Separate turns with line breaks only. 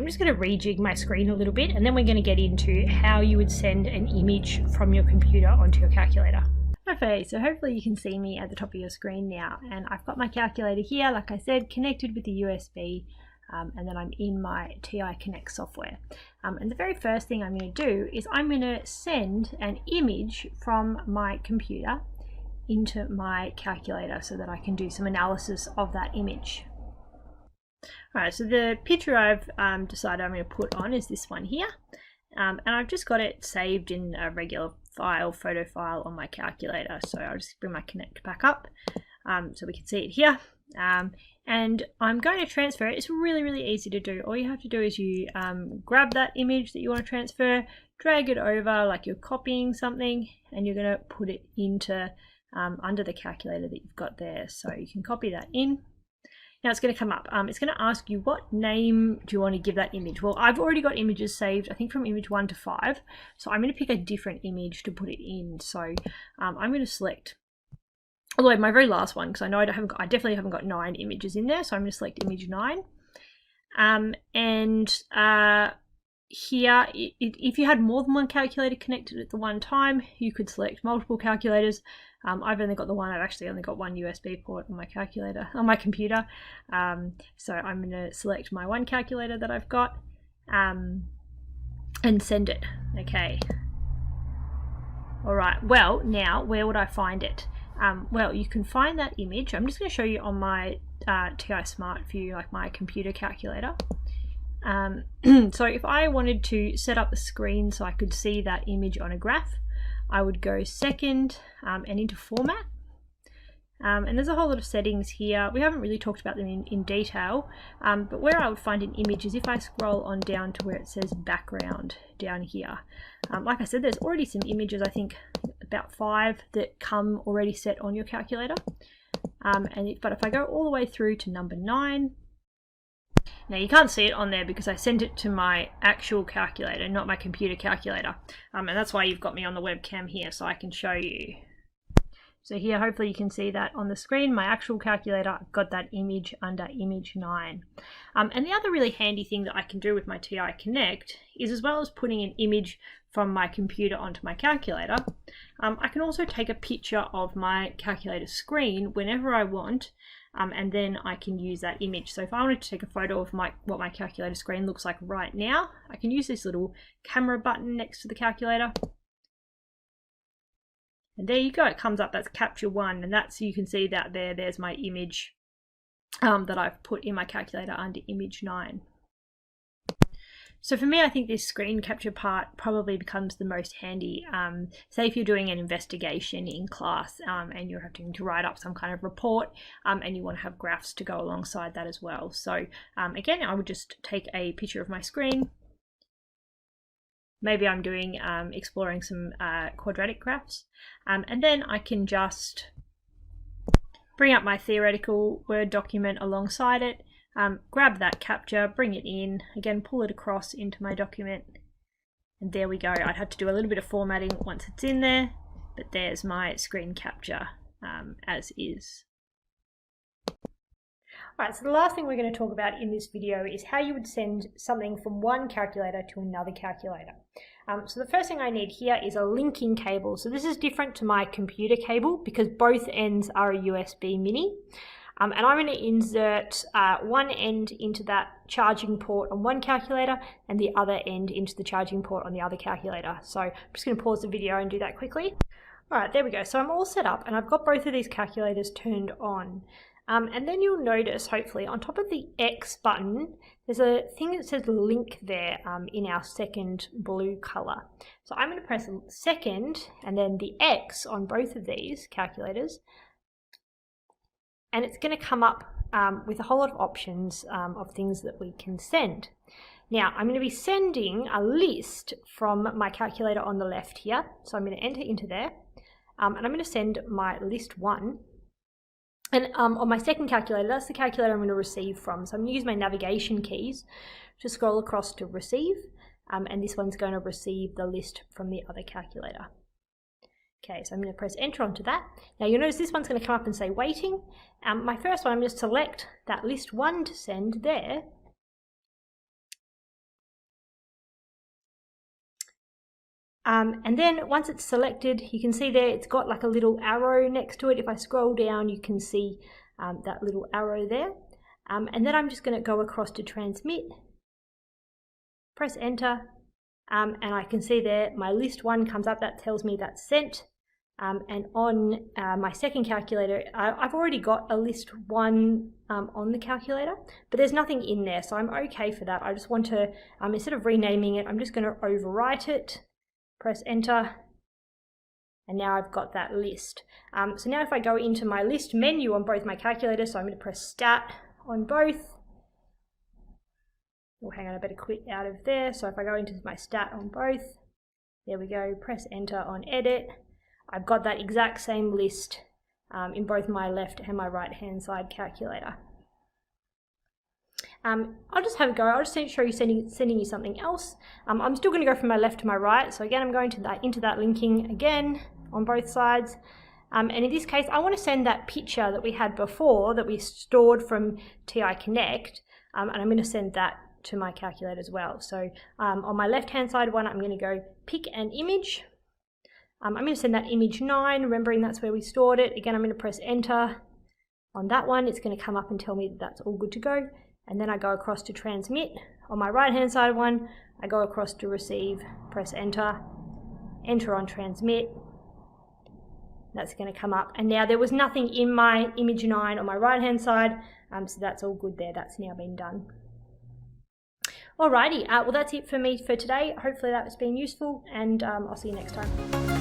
I'm just going to rejig my screen a little bit, and then we're going to get into how you would send an image from your computer onto your calculator. Okay, so hopefully you can see me at the top of your screen now, and I've got my calculator here, like I said, connected with the USB, and then I'm in my TI Connect software. And the very first thing I'm going to do is I'm going to send an image from my computer into my calculator so that I can do some analysis of that image. Alright, so the picture I've decided I'm going to put on is this one here, and I've just got it saved in a regular file, photo file on my calculator. So I'll just bring my Connect back up so we can see it here. And I'm going to transfer it. It's really easy to do. All you have to do is you grab that image that you want to transfer, drag it over like you're copying something, and you're going to put it into under the calculator that you've got there. So you can copy that in. Now it's going to come up. It's going to ask you what name do you want to give that image. Well, I've already got images saved, I think from image 1 to 5. So I'm going to pick a different image to put it in. So I'm going to select, although my very last one, because I know I definitely haven't got 9 images in there. So I'm going to select image 9. Here, if you had more than one calculator connected at the one time, you could select multiple calculators. I've only got the one. I've actually only got one USB port on my calculator, on my computer. So I'm going to select my one calculator that I've got and send it. Okay. All right. Well, now where would I find it? Well, you can find that image. I'm just going to show you on my TI Smart View, like my computer calculator. So if I wanted to set up the screen so I could see that image on a graph, I would go second and into format. And there's a whole lot of settings here. We haven't really talked about them in detail, but where I would find an image is if I scroll on down to where it says background down here. Like I said, there's already some images, I think about 5 that come already set on your calculator. But if I go all the way through to number 9, now you can't see it on there because I sent it to my actual calculator, not my computer calculator. And that's why you've got me on the webcam here so I can show you. So here, hopefully you can see that on the screen, my actual calculator, I've got that image under image 9. And the other really handy thing that I can do with my TI Connect is, as well as putting an image from my computer onto my calculator, I can also take a picture of my calculator screen whenever I want, and then I can use that image. So if I wanted to take a photo of what my calculator screen looks like right now, I can use this little camera button next to the calculator. And there you go, it comes up, that's capture 1, and that's, you can see that there's my image that I've put in my calculator under image 9. So for me, I think this screen capture part probably becomes the most handy. Say if you're doing an investigation in class and you're having to write up some kind of report and you want to have graphs to go alongside that as well. So again, I would just take a picture of my screen. Maybe I'm doing exploring some quadratic graphs, and then I can just bring up my theoretical Word document alongside it, grab that capture, bring it in, again pull it across into my document, and there we go. I'd have to do a little bit of formatting once it's in there, but there's my screen capture as is. Alright, so the last thing we're going to talk about in this video is how you would send something from one calculator to another calculator. So the first thing I need here is a linking cable. So this is different to my computer cable because both ends are a USB mini. And I'm going to insert one end into that charging port on one calculator and the other end into the charging port on the other calculator. So I'm just going to pause the video and do that quickly. Alright, there we go. So I'm all set up and I've got both of these calculators turned on. And then you'll notice, hopefully, on top of the X button, there's a thing that says link there in our second blue color. So I'm going to press second and then the X on both of these calculators. And it's going to come up with a whole lot of options of things that we can send. Now, I'm going to be sending a list from my calculator on the left here. So I'm going to enter into there. And I'm going to send my list 1. And on my second calculator, that's the calculator I'm going to receive from. So I'm going to use my navigation keys to scroll across to receive. And this one's going to receive the list from the other calculator. Okay, so I'm going to press enter onto that. Now you'll notice this one's going to come up and say waiting. My first one, I'm going to select that list 1 to send there. And then once it's selected, you can see there it's got like a little arrow next to it. If I scroll down, you can see that little arrow there. And then I'm just going to go across to transmit, press enter, and I can see there my list 1 comes up. That tells me that's sent. And on my second calculator, I've already got a list 1 on the calculator, but there's nothing in there, so I'm okay for that. I just want to, instead of renaming it, I'm just going to overwrite it, press enter, and now I've got that list. So now if I go into my list menu on both my calculators, so I'm going to press stat on both. Oh, hang on, I better quit out of there. So if I go into my stat on both, there we go, press enter on edit. I've got that exact same list in both my left and my right hand side calculator. I'll just have a go. I'll just show you sending you something else. I'm still going to go from my left to my right. So again, I'm going to into that linking again on both sides. And in this case, I want to send that picture that we had before that we stored from TI Connect, and I'm going to send that to my calculator as well. So on my left hand side one, I'm going to go pick an image. I'm going to send that image 9, remembering that's where we stored it. Again, I'm going to press enter on that one. It's going to come up and tell me that that's all good to go. And then I go across to transmit. On my right hand side one, I go across to receive, press enter, enter on transmit. That's going to come up. And now there was nothing in my image 9 on my right hand side, so that's all good there. That's now been done. Alrighty, well that's it for me for today. Hopefully that has been useful, and I'll see you next time.